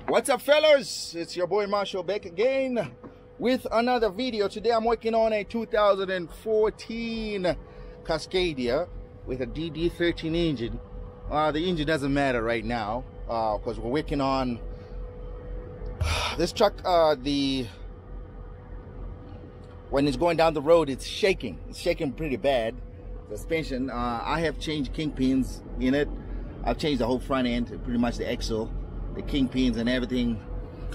What's up, fellas? It's your boy Marshall back again with another video. Today I'm working on a 2014 Cascadia with a DD13 engine. The engine doesn't matter right now because we're working on this truck. When it's going down the road, it's shaking. It's shaking pretty bad. Suspension. I have changed kingpins in it. I've changed the whole front end, pretty much the axle, the kingpins and everything.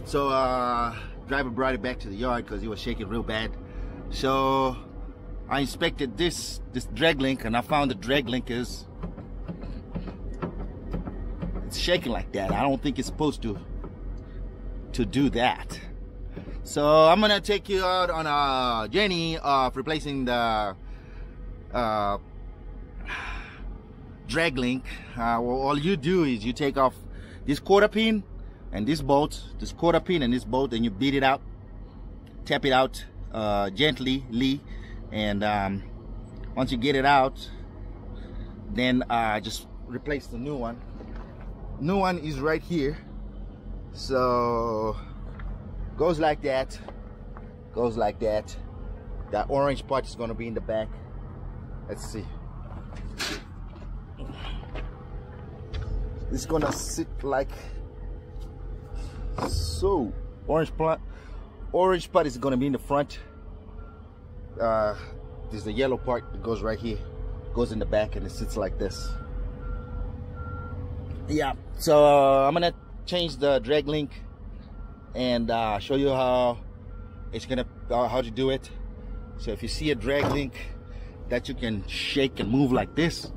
So driver brought it back to the yard because he was shaking real bad. So I inspected this Draglink, and I found the Draglink it's shaking like that. I don't think it's supposed to do that. So I'm gonna take you out on a journey of replacing the Draglink. Well, all you do is you take off this quarter pin and this bolt, this quarter pin and this bolt, and you beat it out, tap it out gently, and once you get it out, then just replace the new one. New one is right here. So goes like that, goes like that. That orange part is going to be in the back. Let's see. It's gonna sit like so. Orange part is gonna be in the front. There's the yellow part that goes right here, goes in the back, and it sits like this. Yeah. So I'm gonna change the Draglink and show you how it's gonna how to do it. So if you see a Draglink that you can shake and move like this,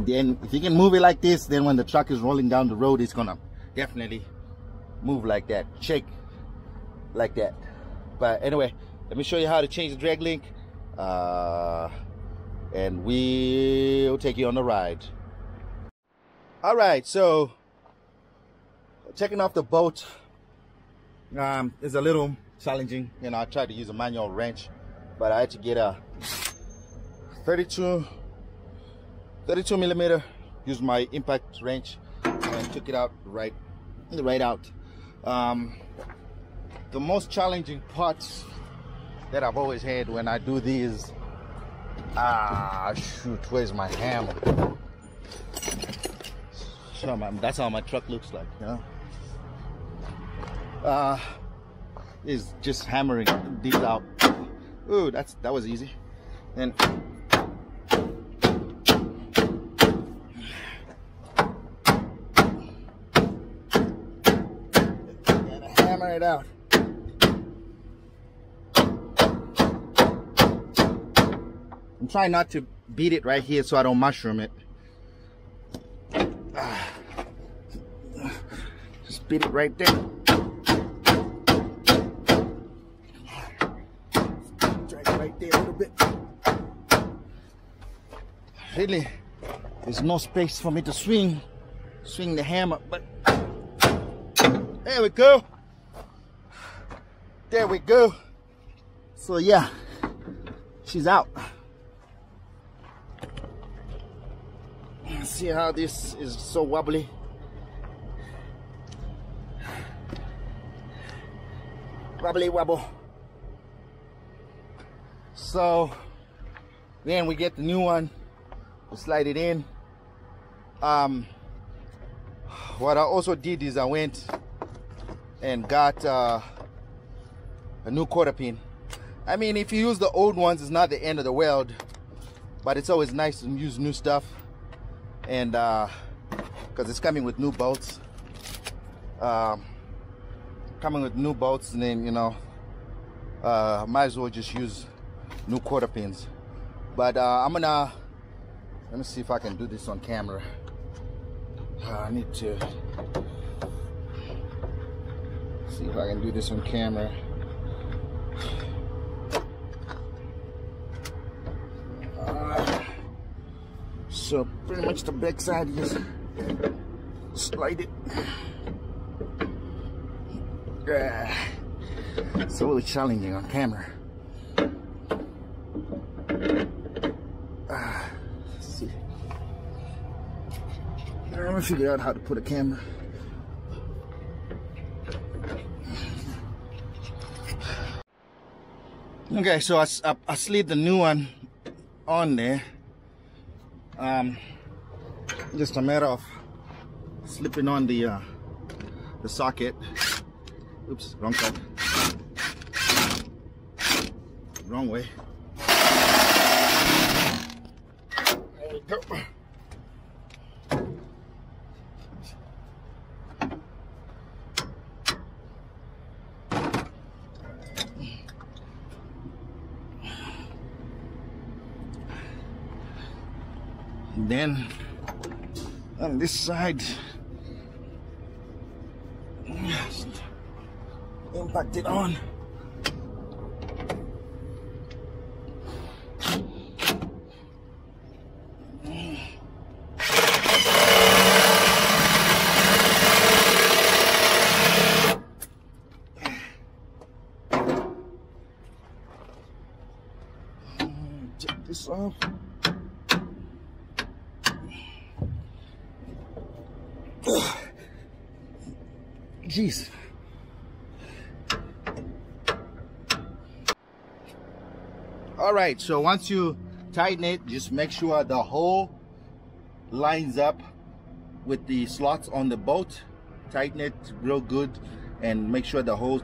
then if you can move it like this, then when the truck is rolling down the road, it's gonna definitely move like that, shake like that. But anyway, let me show you how to change the Draglink, and we'll take you on the ride. All right, so taking off the bolt is a little challenging. You know, I tried to use a manual wrench, but I had to get a 32 millimeter, use my impact wrench and took it out right out. The most challenging parts that I've always had when I do these, shoot, where's my hammer? So that's how my truck looks like, you know? Is just hammering these out. Ooh, that was easy. And hammer it out. I'm trying not to beat it right here so I don't mushroom it. Just beat it right there. Drag it right there a little bit. Really, there's no space for me to swing the hammer, but there we go. There we go. So yeah, she's out. See how this is so wobbly? Wobbly wobble. So then we get the new one, we slide it in. What I also did is I went and got a new quarter pin. I mean, if you use the old ones, it's not the end of the world, but it's always nice to use new stuff. And because it's coming with new bolts, and then, you know, might as well just use new quarter pins. But let me see if I can do this on camera. I need to see if I can do this on camera. So pretty much the back side, you just slide it. It's really challenging on camera. Let's see. Let me figure out how to put a camera. Okay, so I slid the new one on there. Just a matter of slipping on the socket. Oops, wrong side. Wrong way. There we go. Then on this side, impact it on. Check this off. Jeez. All right, so once you tighten it, just make sure the hole lines up with the slots on the bolt. Tighten it real good and make sure the hole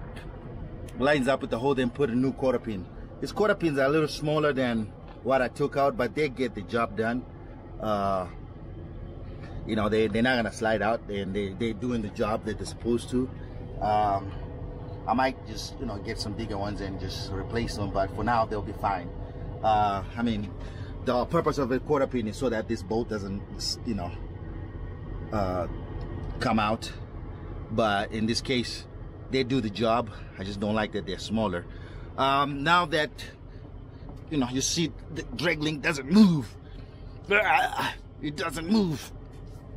lines up with the hole, then put a new quarter pin. These quarter pins are a little smaller than what I took out, but they get the job done. You know, they're not gonna slide out, and they're doing the job that they're supposed to. I might just, you know, get some bigger ones and just replace them, but for now they'll be fine. I mean, the purpose of a quarter pin is so that this bolt doesn't, you know, come out. But in this case, they do the job. I just don't like that they're smaller. Now that, you know, you see the Draglink doesn't move. It doesn't move.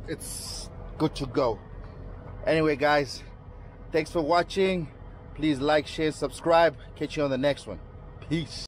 It's good to go. Anyway, guys, thanks for watching. Please like, share, subscribe. Catch you on the next one. Peace.